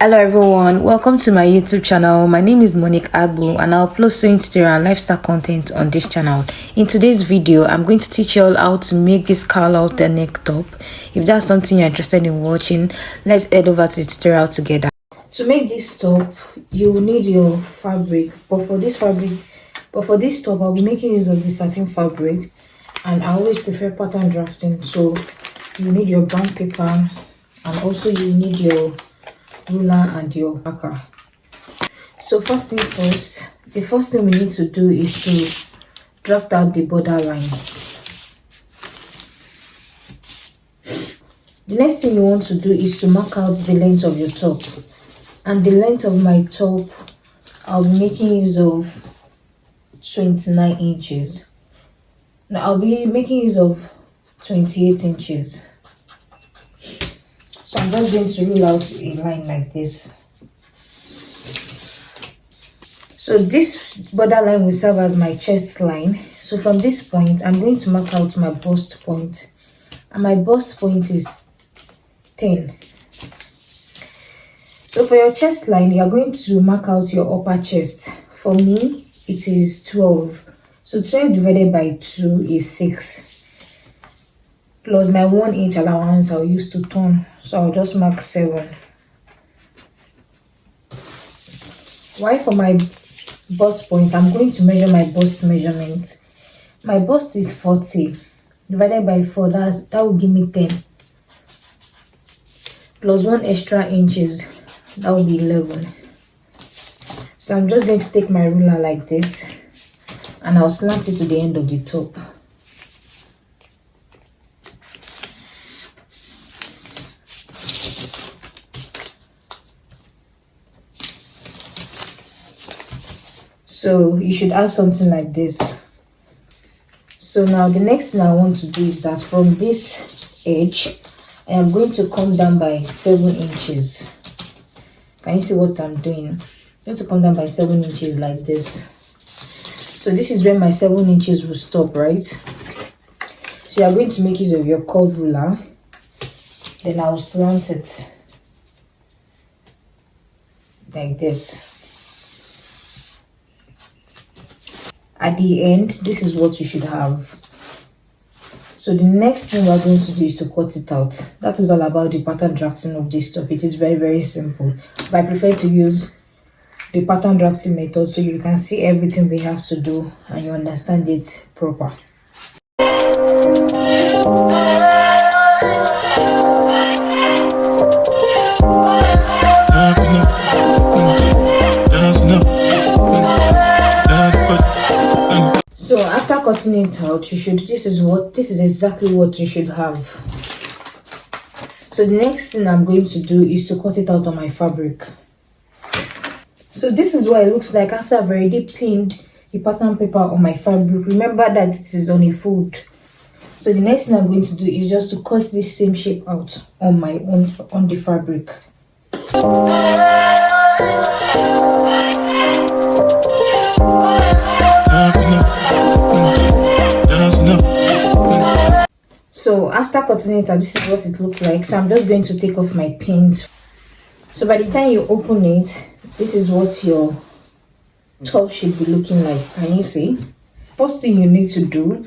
Hello everyone, welcome to my YouTube channel. My name is Monique Agbo and I'll upload sewing tutorial and lifestyle content on this channel. In today's video, I'm going to teach you all how to make this Halter neck top. If that's something you're interested in watching, let's head over to the tutorial together. To make this top, you will need your fabric, but for this top, I'll be making use of the satin fabric, and I always prefer pattern drafting. So you need your brown paper, and also you need your ruler and your marker. So first thing first, the first thing we need to do is to draft out the border line. The next thing you want to do is to mark out the length of your top, and the length of my top, I'll be making use of 29 inches. Now I'll be making use of 28 inches. So I'm just going to rule out a line like this. So this border line will serve as my chest line. So from this point, I'm going to mark out my bust point. And my bust point is 10. So for your chest line, you are going to mark out your upper chest. For me, it is 12. So 12 divided by 2 is 6. Plus my 1 inch allowance I'll use to turn, so I'll just mark 7. While for my bust point, I'm going to measure my bust measurement. My bust is 40 divided by 4, that will give me 10. Plus 1 extra inches, that will be 11. So I'm just going to take my ruler like this, and I'll slant it to the end of the top. So you should have something like this. So now the next thing I want to do is that from this edge, I am going to come down by 7 inches. Can you see what I'm doing? I'm going to come down by 7 inches like this. So this is where my 7 inches will stop, right? So you are going to make use of your curve ruler. Then I'll slant it like this. At the end, this is what you should have. So the next thing we're going to do is to cut it out. That is all about the pattern drafting of this top. It is very, very simple. But I prefer to use the pattern drafting method so you can see everything we have to do and you understand it proper. So after cutting it out, this is exactly what you should have. So the next thing I'm going to do is to cut it out on my fabric. So this is what it looks like after I've already pinned the pattern paper on my fabric. Remember that it is on a fold. So the next thing I'm going to do is just to cut this same shape out on the fabric. So after cutting it out, this is what it looks like. So I'm just going to take off my pins. So by the time you open it, this is what your top should be looking like. Can you see? First thing you need to do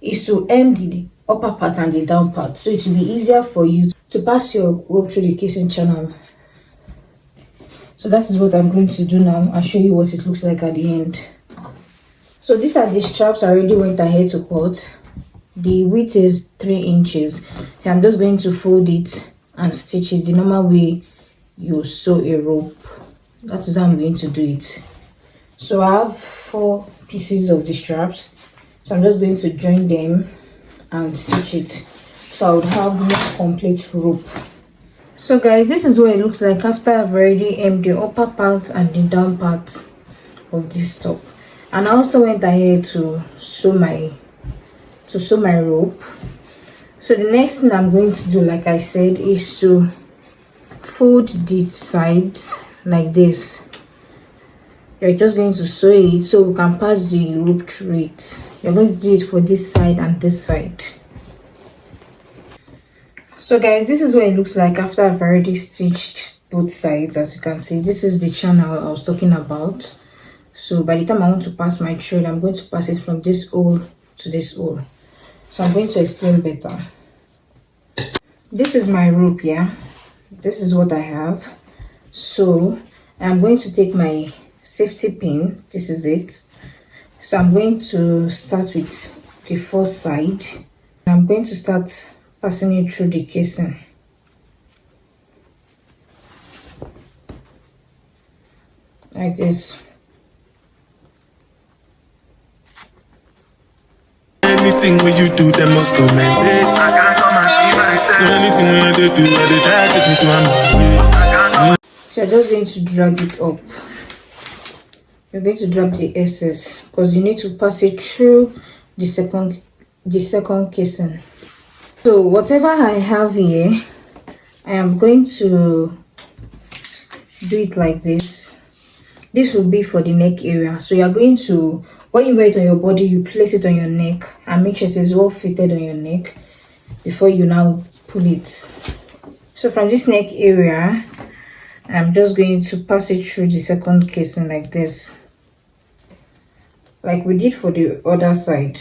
is to hem the upper part and the down part, so it will be easier for you to pass your rope through the casing channel. So that is what I'm going to do now. I'll show you what it looks like at the end. So these are the straps I already went ahead to cut. The width is 3 inches. So I'm just going to fold it and stitch it the normal way you sew a rope. That is how I'm going to do it. So I have 4 pieces of the straps. So I'm just going to join them and stitch it, so I would have more complete rope. So guys, this is what it looks like after I've already hemmed the upper part and the down part of this top. And I also went ahead to sew my rope. So the next thing I'm going to do, like I said, is to fold the sides like this. You're just going to sew it so we can pass the rope through it. You're going to do it for this side and this side. So guys, this is what it looks like after I've already stitched both sides. As you can see, this is the channel I was talking about. So by the time I want to pass my thread, I'm going to pass it from this hole to this hole. So I'm going to explain better. This is my rope here. This is what I have. So I'm going to take my safety pin. This is it. So I'm going to start with the first side. I'm going to start passing it through the casing. Like this. Anything when you do, they must commend it. I can't come and see myself. So anything when they do, they try to take me to my way. So you're just going to drag it up. You're going to drop the excess because you need to pass it through the second casing. So whatever I have here, I am going to do it like this. This will be for the neck area. So you're going to, when you wear it on your body, you place it on your neck and make sure it is well fitted on your neck before you now pull it. So from this neck area, I'm just going to pass it through the second casing like this, like we did for the other side.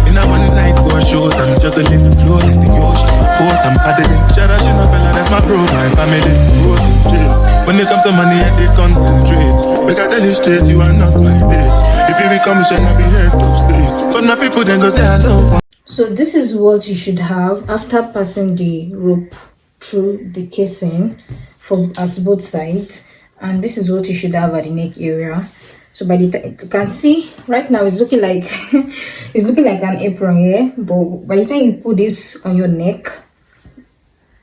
In a one night for shows, I'm juggling the flow like the ocean. Court, I'm paddling. Shara, she not bella, that's my bro, my family. Frozen dreams. When it comes to money, I did concentrate. Make I tell you straight, you are not my mate. If you become, you should not be head of state. But my people then go say hello. So this is what you should have after passing the rope through the casing at both sides, and this is what you should have at the neck area. So by the time you can see right now, it's looking like it's looking like an apron here, but by the time you put this on your neck,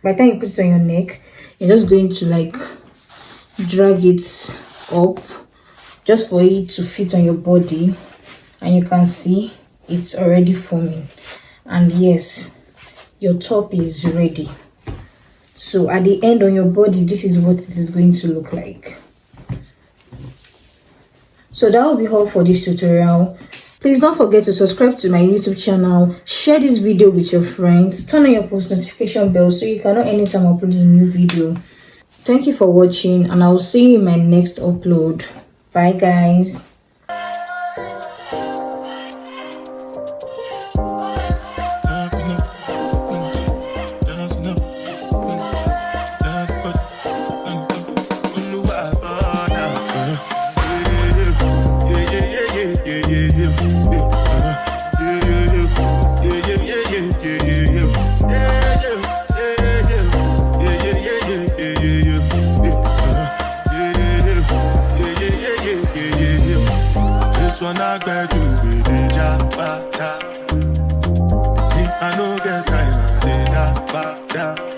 you're just going to like drag it up just for it to fit on your body, and you can see it's already forming. And yes, your top is ready. So at the end on your body, this is what it is going to look like. So that will be all for this tutorial. Please don't forget to subscribe to my YouTube channel, share this video with your friends, turn on your post notification bell so you can know anytime I upload a new video. Thank you for watching, and I will see you in my next upload. Bye guys. When I get you with the jabba, I know get time, I did that.